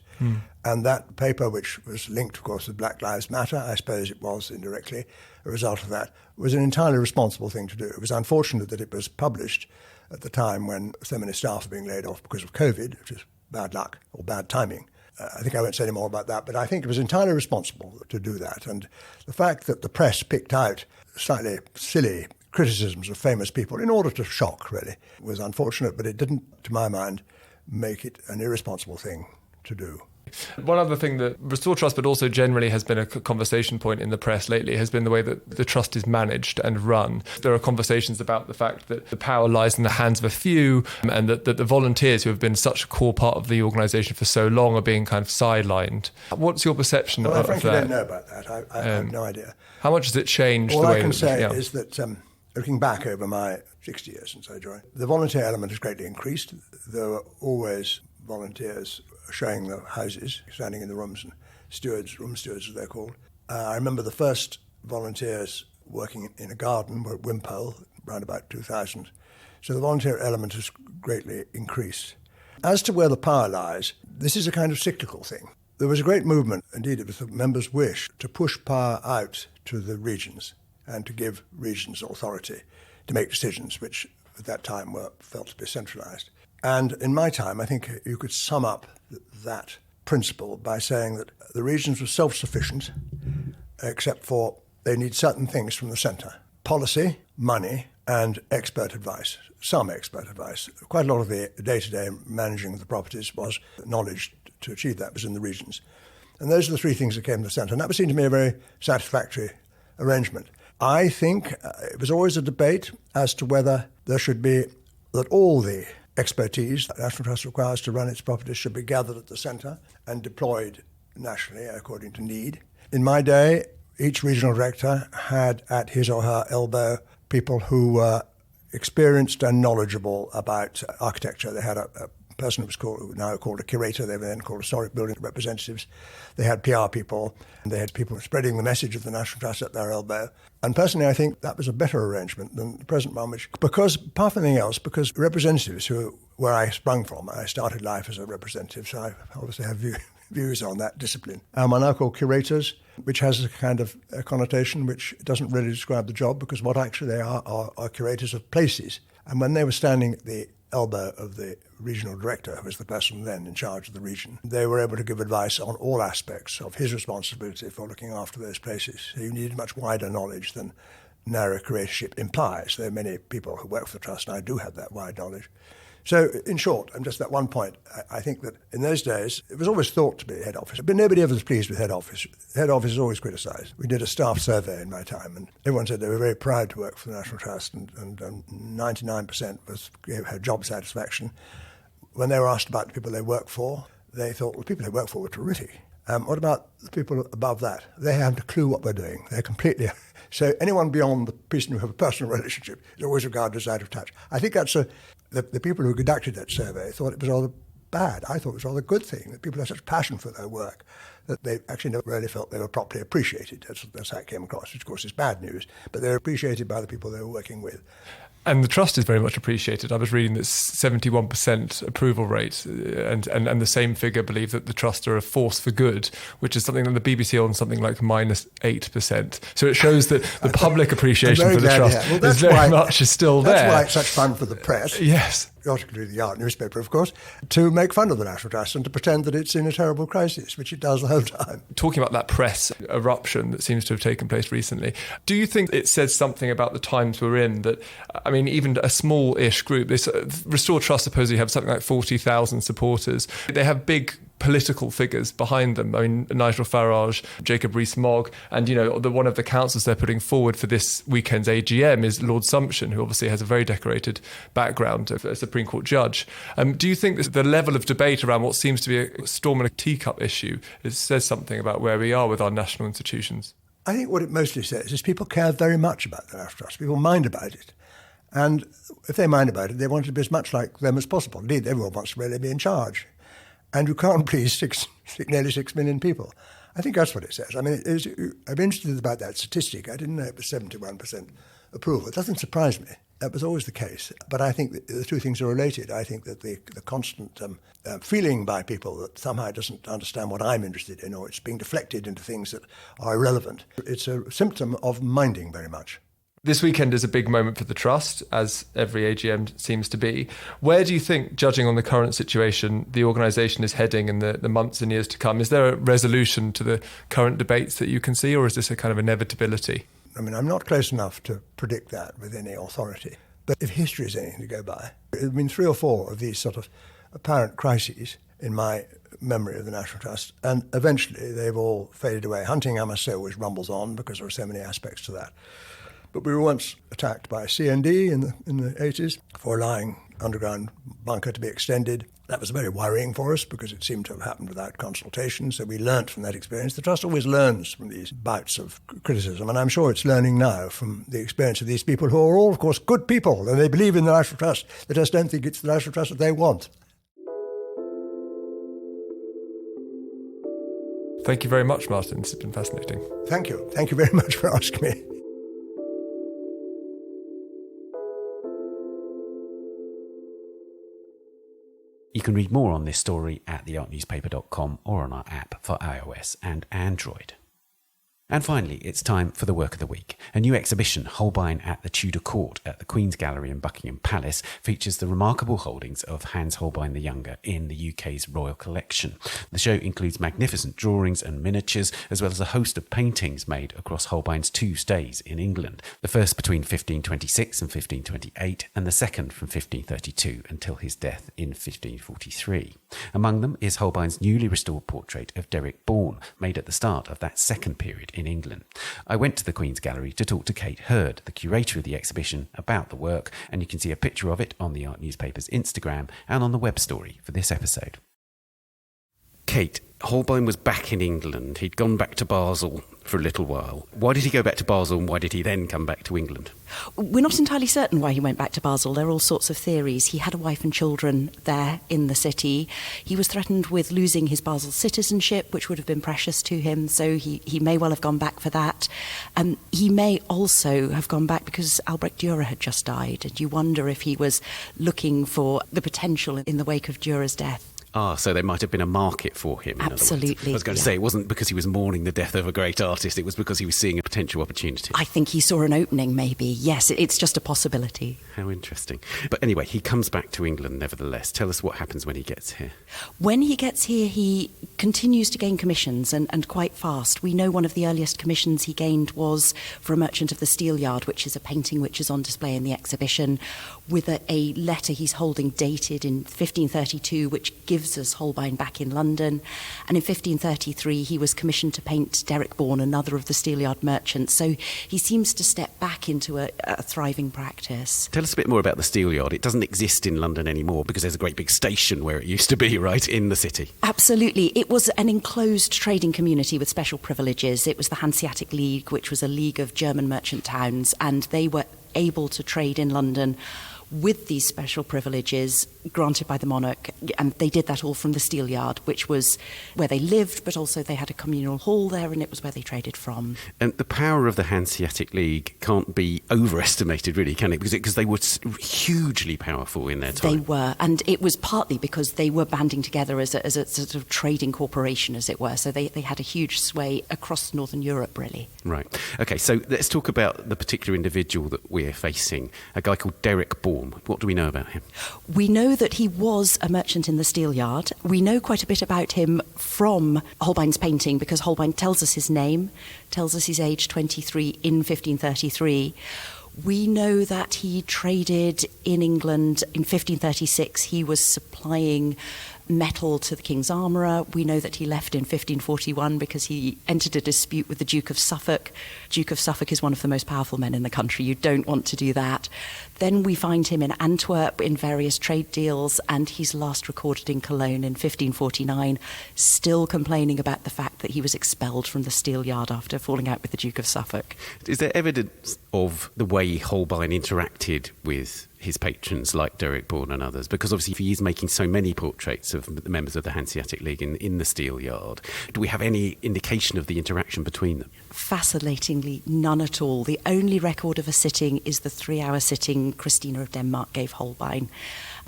And that paper, which was linked, of course, with Black Lives Matter, I suppose it was indirectly a result of that, was an entirely responsible thing to do. It was unfortunate that it was published at the time when so many staff were being laid off because of COVID, which is bad luck or bad timing. I think I won't say any more about that, but I think it was entirely responsible to do that. And the fact that the press picked out slightly silly criticisms of famous people in order to shock, really, was unfortunate, but it didn't, to my mind, make it an irresponsible thing to do. One other thing that Restore Trust, but also generally has been a conversation point in the press lately, has been the way that the Trust is managed and run. There are conversations about the fact that the power lies in the hands of a few, and that the volunteers who have been such a core part of the organisation for so long are being kind of sidelined. What's your perception of that? I frankly don't know about that. I have no idea. How much has it changed? All I can say is that looking back over my 60 years since I joined, the volunteer element has greatly increased. There were always volunteers showing the houses, standing in the rooms, and room stewards as they're called. I remember the first volunteers working in a garden were at Wimpole, around about 2000. So the volunteer element has greatly increased. As to where the power lies, this is a kind of cyclical thing. There was a great movement, indeed it was the members' wish, to push power out to the regions and to give regions authority to make decisions which at that time were felt to be centralised. And in my time, I think you could sum up that principle by saying that the regions were self-sufficient, except for they need certain things from the centre: policy, money, and expert advice, some expert advice. Quite a lot of the day-to-day managing of the properties was knowledge to achieve that was in the regions. And those are the three things that came to the centre. And that seemed to me a very satisfactory arrangement. I think it was always a debate as to whether there should be, that all the expertise that National Trust requires to run its properties should be gathered at the centre and deployed nationally according to need. In my day, each regional director had at his or her elbow people who were experienced and knowledgeable about architecture. They had a person who was now called a curator. They were then called historic building representatives. They had PR people, and they had people spreading the message of the National Trust at their elbow. And personally, I think that was a better arrangement than the present one, because, apart from anything else, because representatives where I sprung from, I started life as a representative, so I obviously have views on that discipline. Are now called curators, which has a kind of a connotation which doesn't really describe the job, because what actually they are curators of places. And when they were standing at the elbow of the regional director, who was the person then in charge of the region, they were able to give advice on all aspects of his responsibility for looking after those places. So you needed much wider knowledge than narrow curatorship implies. There are many people who work for the Trust, and I do have that wide knowledge. So, in short, and just that one point, I think that in those days, it was always thought to be head office, but nobody ever was pleased with head office. Head office is always criticised. We did a staff survey in my time, and everyone said they were very proud to work for the National Trust, and 99% had job satisfaction. When they were asked about the people they worked for, they thought, well, the people they worked for were terrific. What about the people above that? They haven't a clue what we're doing. They're completely... So anyone beyond the person who have a personal relationship is always regarded as out of touch. I think that's the people who conducted that survey thought it was rather bad. I thought it was rather a good thing, that people had such passion for their work that they actually never really felt they were properly appreciated. That's how it came across, which of course is bad news, but they were appreciated by the people they were working with. And the Trust is very much appreciated. I was reading this 71% approval rate, and the same figure believe that the Trust are a force for good, which is something that the BBC on something like -8%. So it shows that the public appreciation for the Trust is very much still there. That's why it's such fun for the press. Yes. Particularly the art newspaper, of course, to make fun of the National Trust and to pretend that it's in a terrible crisis, which it does the whole time. Talking about that press eruption that seems to have taken place recently, do you think it says something about the times we're in that, I mean, even a small-ish group, this Restore Trust supposedly have something like 40,000 supporters. They have big political figures behind them. I mean, Nigel Farage, Jacob Rees-Mogg, and, one of the councillors they're putting forward for this weekend's AGM is Lord Sumption, who obviously has a very decorated background as a Supreme Court judge. Do you think that the level of debate around what seems to be a storm in a teacup issue says something about where we are with our national institutions? I think what it mostly says is people care very much about the National Trust. People mind about it. And if they mind about it, they want it to be as much like them as possible. Indeed, everyone wants to really be in charge. And you can't please nearly 6 million people. I think that's what it says. I mean, I'm interested about that statistic. I didn't know it was 71% approval. It doesn't surprise me. That was always the case. But I think that the two things are related. I think that the constant feeling by people that somehow it doesn't understand what I'm interested in, or it's being deflected into things that are irrelevant, it's a symptom of minding very much. This weekend is a big moment for the Trust, as every AGM seems to be. Where do you think, judging on the current situation, the organisation is heading in the months and years to come? Is there a resolution to the current debates that you can see, or is this a kind of inevitability? I mean, I'm not close enough to predict that with any authority. But if history is anything to go by, there have been 3 or 4 of these sort of apparent crises in my memory of the National Trust, and eventually they've all faded away. Hunting, I must say, always rumbles on because there are so many aspects to that. But we were once attacked by CND in the 80s for allowing underground bunker to be extended. That was very worrying for us because it seemed to have happened without consultation, so we learnt from that experience. The Trust always learns from these bouts of criticism, and I'm sure it's learning now from the experience of these people who are all, of course, good people, and they believe in the National Trust. They just don't think it's the National Trust that they want. Thank you very much, Martin. This has been fascinating. Thank you. Thank you very much for asking me. You can read more on this story at theartnewspaper.com or on our app for iOS and Android. And finally, it's time for the Work of the Week. A new exhibition, Holbein at the Tudor Court at the Queen's Gallery in Buckingham Palace, features the remarkable holdings of Hans Holbein the Younger in the UK's Royal Collection. The show includes magnificent drawings and miniatures, as well as a host of paintings made across Holbein's 2 stays in England, the first between 1526 and 1528, and the second from 1532 until his death in 1543. Among them is Holbein's newly restored portrait of Derich Born, made at the start of that second period in England. I went to the Queen's Gallery to talk to Kate Hurd, the curator of the exhibition, about the work, and you can see a picture of it on the Art Newspaper's Instagram and on the web story for this episode. Kate, Holbein was back in England. He'd gone back to Basel for a little while. Why did he go back to Basel, and why did he then come back to England? We're not entirely certain why he went back to Basel. There are all sorts of theories. He had a wife and children there in the city. He was threatened with losing his Basel citizenship, which would have been precious to him, so he may well have gone back for that. He may also have gone back because Albrecht Dürer had just died, and you wonder if he was looking for the potential in the wake of Dürer's death. So there might have been a market for him. Absolutely. I was going to say, it wasn't because he was mourning the death of a great artist, it was because he was seeing a potential opportunity. I think he saw an opening, maybe. Yes, it's just a possibility. How interesting. But anyway, he comes back to England nevertheless. Tell us what happens when he gets here. When he gets here, he continues to gain commissions, and quite fast. We know one of the earliest commissions he gained was for a merchant of the Steelyard, which is a painting which is on display in the exhibition, with a letter he's holding dated in 1532, which gives us Holbein back in London. And in 1533, he was commissioned to paint Derich Born, another of the Steelyard merchants. So he seems to step back into a thriving practice. Tell us a bit more about the Steelyard. It doesn't exist in London anymore because there's a great big station where it used to be, right, in the city. Absolutely. It was an enclosed trading community with special privileges. It was the Hanseatic League, which was a league of German merchant towns, and they were able to trade in London with these special privileges granted by the monarch, and they did that all from the Steelyard, which was where they lived, but also they had a communal hall there, and it was where they traded from. And the power of the Hanseatic League can't be overestimated, really, can it? Because they were hugely powerful in their time. They were, and it was partly because they were banding together as a sort of trading corporation, as it were, so they had a huge sway across Northern Europe, really. Right. OK, so let's talk about the particular individual that we're facing, a guy called Derich Born. What do we know about him? We know that he was a merchant in the Steelyard. We know quite a bit about him from Holbein's painting because Holbein tells us his name, tells us his age, 23, in 1533. We know that he traded in England in 1536. He was supplying metal to the King's Armourer. We know that he left in 1541 because he entered a dispute with the Duke of Suffolk. Duke of Suffolk is one of the most powerful men in the country. You don't want to do that. Then we find him in Antwerp in various trade deals, and he's last recorded in Cologne in 1549, still complaining about the fact that he was expelled from the Steelyard after falling out with the Duke of Suffolk. Is there evidence of the way Holbein interacted with his patrons like Derich Born and others? Because obviously if he is making so many portraits of the members of the Hanseatic League in the Steelyard, do we have any indication of the interaction between them? Fascinatingly, none at all. The only record of a sitting is the 3-hour sitting Christina of Denmark gave Holbein.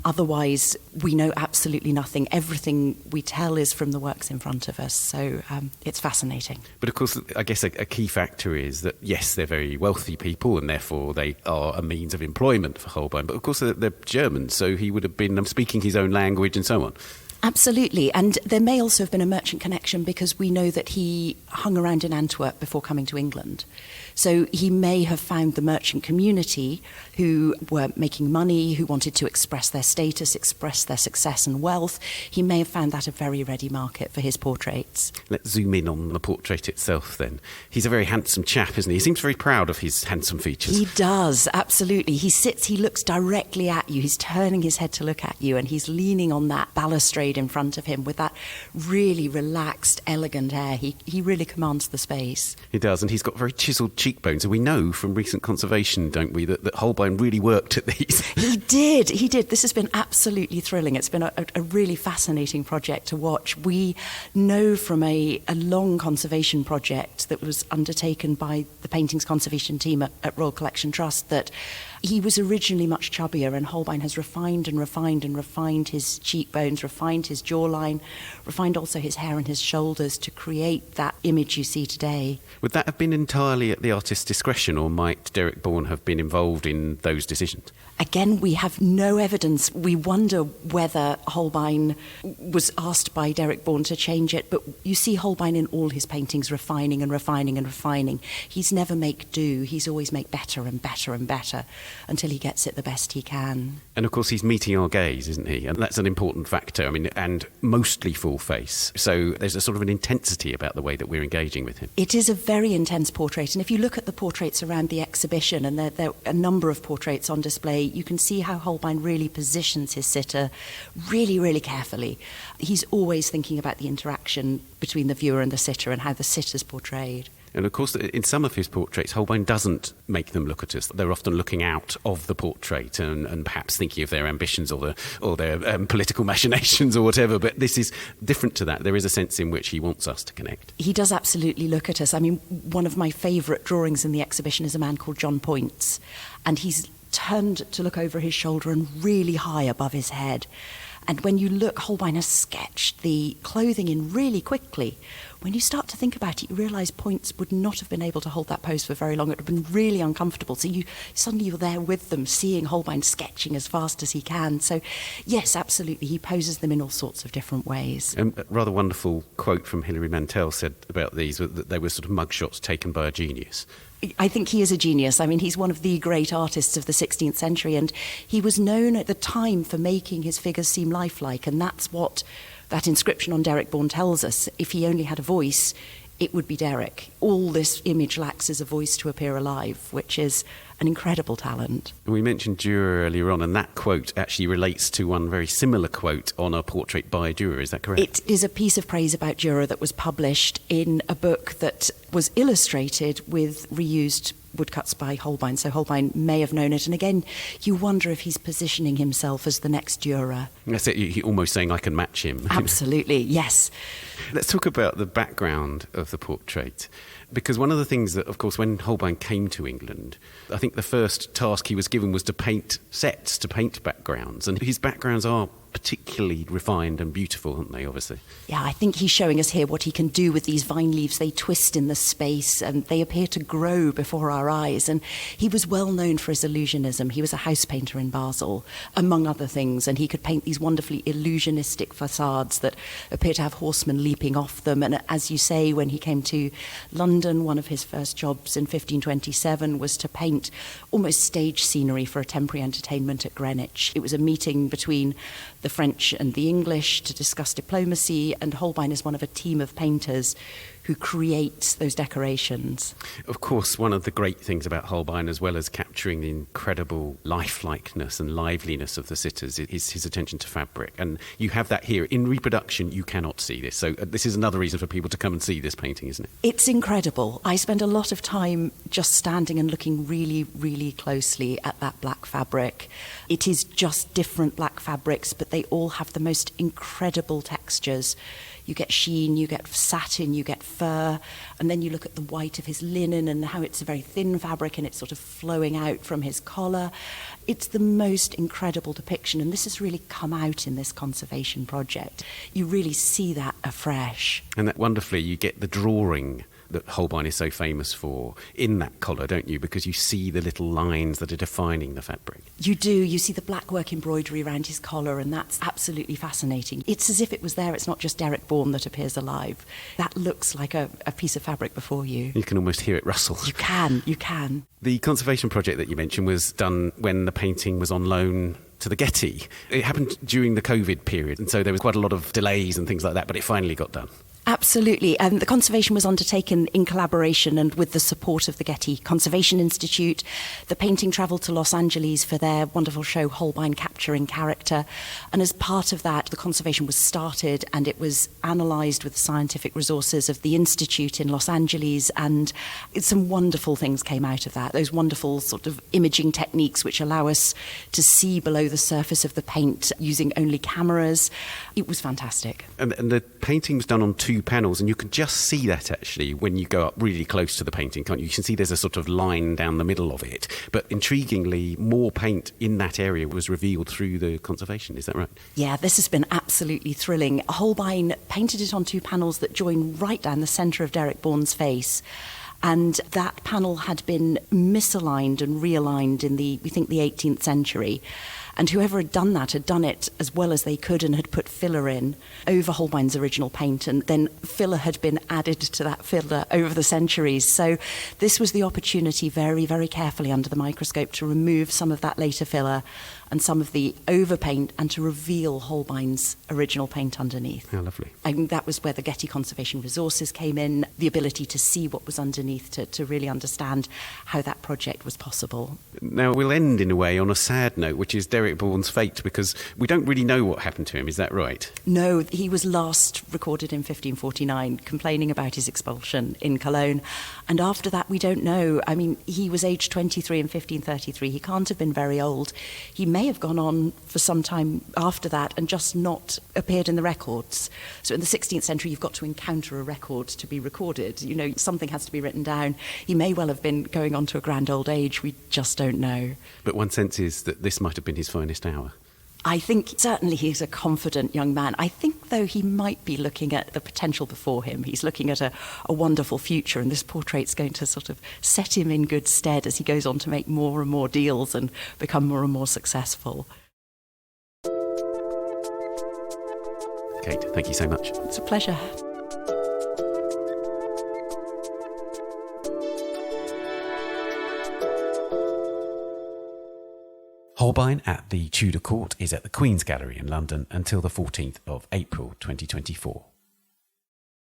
Otherwise, we know absolutely nothing. Everything we tell is from the works in front of us, so it's fascinating. But of course, I guess a key factor is that, yes, they're very wealthy people and therefore they are a means of employment for Holbein, but of course they're Germans, so he would have been speaking his own language and so on. Absolutely, and there may also have been a merchant connection because we know that he hung around in Antwerp before coming to England. So he may have found the merchant community who were making money, who wanted to express their status, express their success and wealth. He may have found that a very ready market for his portraits. Let's zoom in on the portrait itself then. He's a very handsome chap, isn't he? He seems very proud of his handsome features. He does, absolutely. He sits, he looks directly at you, he's turning his head to look at you, and he's leaning on that balustrade in front of him with that really relaxed, elegant air. He really commands the space. He does, and he's got very chiselled cheekbones, and we know from recent conservation, don't we, that Holbein really worked at these. He did. This has been absolutely thrilling. It's been a really fascinating project to watch. We know from a long conservation project that was undertaken by the paintings conservation team at Royal Collection Trust that he was originally much chubbier, and Holbein has refined and refined and refined his cheekbones, refined his jawline, refined also his hair and his shoulders to create that image you see today. Would that have been entirely at the artist's discretion, or might Derich Born have been involved in those decisions? Again, we have no evidence. We wonder whether Holbein was asked by Derich Born to change it, but you see Holbein in all his paintings refining and refining and refining. He's never make do. He's always make better and better and better until he gets it the best he can. And of course he's meeting our gaze, isn't he? And that's an important factor. I mean, and mostly full face. So there's a sort of an intensity about the way that we're engaging with him. It is a very intense portrait, and if you look at the portraits around the exhibition, and there are a number of portraits on display, you can see how Holbein really positions his sitter really, really carefully. He's always thinking about the interaction between the viewer and the sitter and how the sitter's portrayed. And of course, in some of his portraits, Holbein doesn't make them look at us. They're often looking out of the portrait and perhaps thinking of their ambitions or their political machinations or whatever. But this is different to that. There is a sense in which he wants us to connect. He does absolutely look at us. I mean, one of my favourite drawings in the exhibition is a man called John Points, and he's turned to look over his shoulder and really high above his head. And when you look, Holbein has sketched the clothing in really quickly. When you start to think about it, you realise Points would not have been able to hold that pose for very long. It would have been really uncomfortable. So you're there with them, seeing Holbein sketching as fast as he can. So yes, absolutely, he poses them in all sorts of different ways. A rather wonderful quote from Hilary Mantel said about these, that they were sort of mugshots taken by a genius. I think he is a genius. I mean, he's one of the great artists of the 16th century, and he was known at the time for making his figures seem lifelike, and that's what that inscription on Derich Born tells us. If he only had a voice, it would be Derich. All this image lacks is a voice to appear alive, which is an incredible talent. We mentioned Dürer earlier on, and that quote actually relates to one very similar quote on a portrait by Dürer, is that correct? It is a piece of praise about Dürer that was published in a book that was illustrated with reused woodcuts by Holbein, so Holbein may have known it. And again, you wonder if he's positioning himself as the next Dürer. That's it, you're almost saying I can match him. Absolutely, yes. Let's talk about the background of the portrait. Because one of the things that, of course, when Holbein came to England, I think the first task he was given was to paint sets, to paint backgrounds. And his backgrounds are particularly refined and beautiful, aren't they, obviously? Yeah, I think he's showing us here what he can do with these vine leaves. They twist in the space and they appear to grow before our eyes. And he was well known for his illusionism. He was a house painter in Basel, among other things, and he could paint these wonderfully illusionistic facades that appear to have horsemen leaping off them. And as you say, when he came to London, one of his first jobs in 1527 was to paint almost stage scenery for a temporary entertainment at Greenwich. It was a meeting between the French and the English to discuss diplomacy, and Holbein is one of a team of painters who create those decorations. Of course, one of the great things about Holbein, as well as capturing the incredible lifelikeness and liveliness of the sitters, is his attention to fabric. And you have that here. In reproduction, you cannot see this. So this is another reason for people to come and see this painting, isn't it? It's incredible. I spend a lot of time just standing and looking really, really closely at that black fabric. It is just different black fabrics, but they all have the most incredible textures. You get sheen, you get satin, you get fur, and then you look at the white of his linen and how it's a very thin fabric and it's sort of flowing out from his collar. It's the most incredible depiction, and this has really come out in this conservation project. You really see that afresh. And that wonderfully, you get the drawing that Holbein is so famous for in that collar, don't you? Because you see the little lines that are defining the fabric. You do. You see the blackwork embroidery around his collar, and that's absolutely fascinating. It's as if it was there. It's not just Derich Born that appears alive. That looks like a piece of fabric before you. You can almost hear it rustle. You can. The conservation project that you mentioned was done when the painting was on loan to the Getty. It happened during the COVID period, and so there was quite a lot of delays and things like that, but it finally got done. Absolutely. The conservation was undertaken in collaboration and with the support of the Getty Conservation Institute. The painting travelled to Los Angeles for their wonderful show Holbein Capturing Character. And as part of that, the conservation was started and it was analysed with the scientific resources of the Institute in Los Angeles. And some wonderful things came out of that. Those wonderful sort of imaging techniques which allow us to see below the surface of the paint using only cameras. It was fantastic. And the painting was done on two panels, and you can just see that actually when you go up really close to the painting, can't you? You can see there's a sort of line down the middle of it. But intriguingly, more paint in that area was revealed through the conservation. Is that right? Yeah, this has been absolutely thrilling. Holbein painted it on two panels that join right down the centre of Derich Born's face. And that panel had been misaligned and realigned in the 18th century. And whoever had done that had done it as well as they could and had put filler in over Holbein's original paint, and then filler had been added to that filler over the centuries. So this was the opportunity, very, very carefully under the microscope, to remove some of that later filler and some of the overpaint and to reveal Holbein's original paint underneath. How lovely. I mean, that was where the Getty Conservation Resources came in, the ability to see what was underneath, to really understand how that project was possible. Now, we'll end in a way on a sad note, which is Derich Born's fate, because we don't really know what happened to him. Is that right? No, he was last recorded in 1549, complaining about his expulsion in Cologne. And after that, we don't know. I mean, he was aged 23 in 1533. He can't have been very old. He may have gone on for some time after that and just not appeared in the records. So in the 16th century, you've got to encounter a record to be recorded. You know, something has to be written down. He may well have been going on to a grand old age. We just don't know. But one senses that this might have been his finest hour. I think certainly he's a confident young man. I think, though, he might be looking at the potential before him. He's looking at a wonderful future, and this portrait's going to sort of set him in good stead as he goes on to make more and more deals and become more and more successful. Kate, thank you so much. It's a pleasure. Holbein at the Tudor Court is at the Queen's Gallery in London until the 14th of April 2024.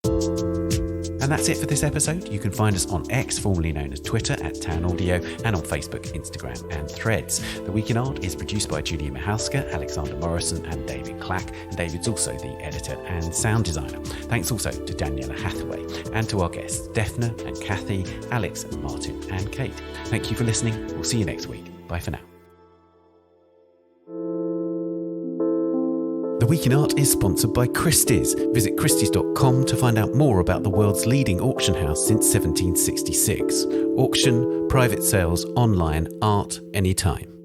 And that's it for this episode. You can find us on X, formerly known as Twitter, at Town Audio, and on Facebook, Instagram, and Threads. The Week in Art is produced by Julia Michalska, Alexander Morrison, and David Clack. And David's also the editor and sound designer. Thanks also to Daniela Hathaway, and to our guests, Defne and Kathy, Alex and Martin, and Kate. Thank you for listening. We'll see you next week. Bye for now. The Week in Art is sponsored by Christie's. Visit christies.com to find out more about the world's leading auction house since 1766. Auction, private sales, online, art, anytime.